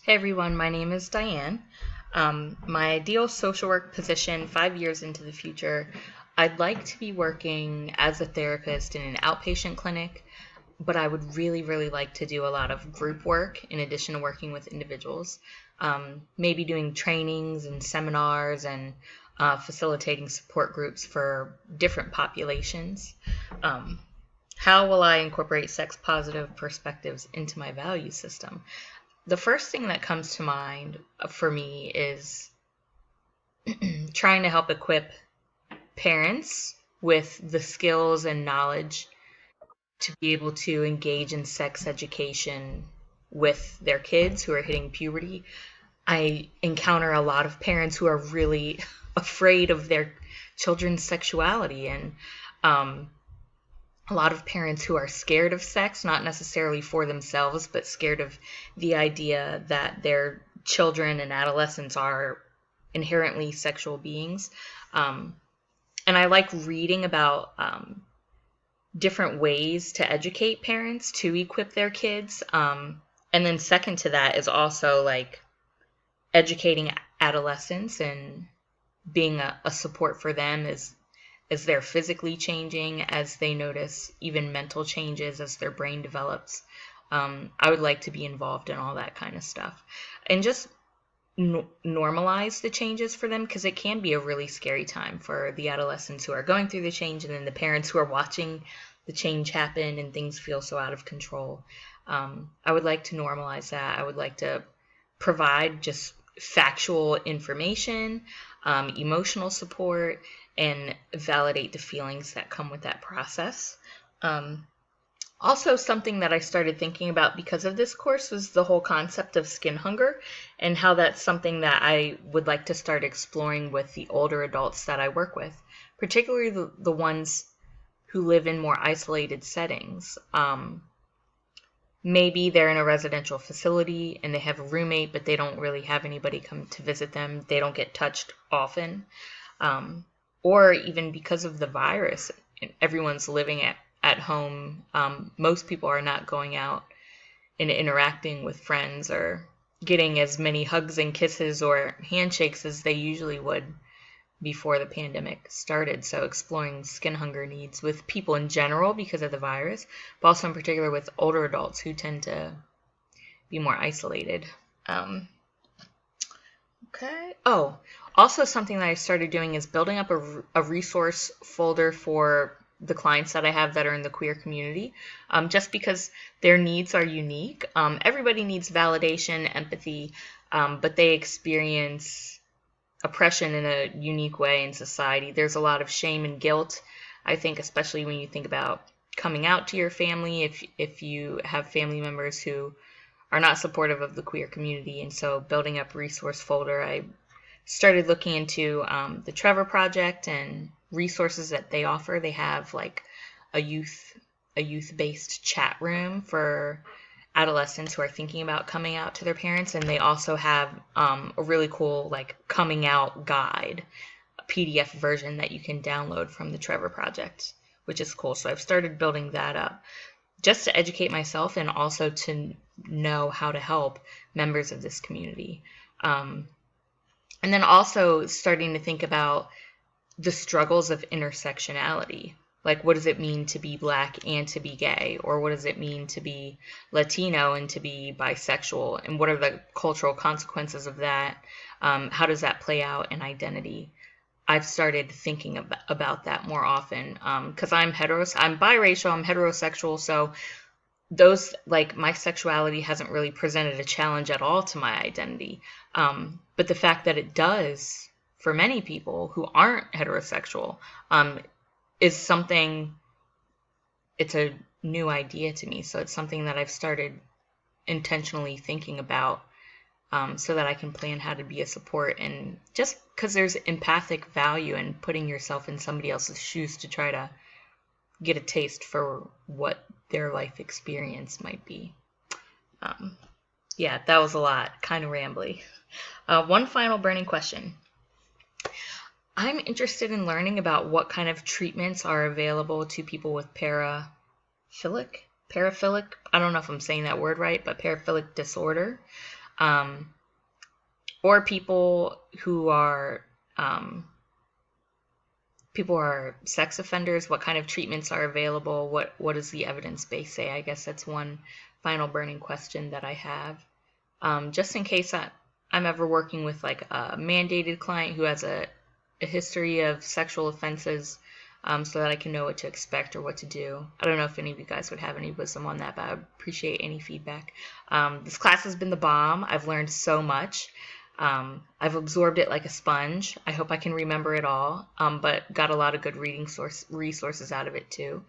Hey everyone, my name is Diane. My ideal social work position 5 years into the future, I'd like to be working as a therapist in an outpatient clinic, but I would really like to do a lot of group work in addition to working with individuals. Maybe doing trainings and seminars and facilitating support groups for different populations. Um, how will I incorporate sex positive perspectives into my value system? The first thing that comes to mind for me is trying to help equip parents with the skills and knowledge to be able to engage in sex education with their kids who are hitting puberty. I encounter a lot of parents who are really afraid of their children's sexuality, and a lot of parents who are scared of sex, not necessarily for themselves, but scared of the idea that their children and adolescents are inherently sexual beings. And I like reading about different ways to educate parents to equip their kids. And then second to that is also like educating adolescents and being a support for them as they're physically changing, as they notice even mental changes as their brain develops. I would like to be involved in all that kind of stuff and just normalize the changes for them, because it can be a really scary time for the adolescents who are going through the change and then the parents who are watching the change happen and things feel so out of control. I would like to normalize that. I would like to provide just factual information, emotional support, and validate the feelings that come with that process. Also, something that I started thinking about because of this course was the whole concept of skin hunger, and how that's something that I would like to start exploring with the older adults that I work with, particularly the ones who live in more isolated settings. Maybe they're in a residential facility and they have a roommate, but they don't really have anybody come to visit them. They don't get touched often. Or even because of the virus, everyone's living at home. Most people are not going out and interacting with friends or getting as many hugs and kisses or handshakes as they usually would before the pandemic started. So exploring skin hunger needs with people in general because of the virus, but also in particular with older adults who tend to be more isolated. Okay. Oh, also something that I started doing is building up a resource folder for the clients that I have that are in the queer community, just because their needs are unique. Everybody needs validation, empathy, but they experience oppression in a unique way in society. There's a lot of shame and guilt, I think, especially when you think about coming out to your family, if you have family members who are not supportive of the queer community. And so building up resource folder, I started looking into the Trevor Project and resources that they offer. They have like a youth-based chat room for adolescents who are thinking about coming out to their parents, and they also have a really cool like coming out guide, a PDF version that you can download from the Trevor Project, which is cool. So I've started building that up just to educate myself and also to know how to help members of this community. And then also starting to think about the struggles of intersectionality. Like, what does it mean to be Black and to be gay? Or what does it mean to be Latino and to be bisexual? And what are the cultural consequences of that? How does that play out in identity? I've started thinking about that more often because I'm biracial, I'm heterosexual, so those, like, my sexuality hasn't really presented a challenge at all to my identity. But the fact that it does for many people who aren't heterosexual is something, it's a new idea to me. So it's something that I've started intentionally thinking about so that I can plan how to be a support. And just because there's empathic value in putting yourself in somebody else's shoes to try to get a taste for what their life experience might be. Yeah, that was a lot, kind of rambly. One final burning question. I'm interested in learning about what kind of treatments are available to people with paraphilic, I don't know if I'm saying that word right, but paraphilic disorder. Um, or um, people who are sex offenders. What kind of treatments are available? What does the evidence base say? I guess that's one final burning question that I have. Just in case I'm ever working with like a mandated client who has a history of sexual offenses, so that I can know what to expect or what to do. I don't know if any of you guys would have any wisdom on that, but I would appreciate any feedback. This class has been the bomb. I've learned so much. I've absorbed it like a sponge. I hope I can remember it all, but got a lot of good resources out of it too.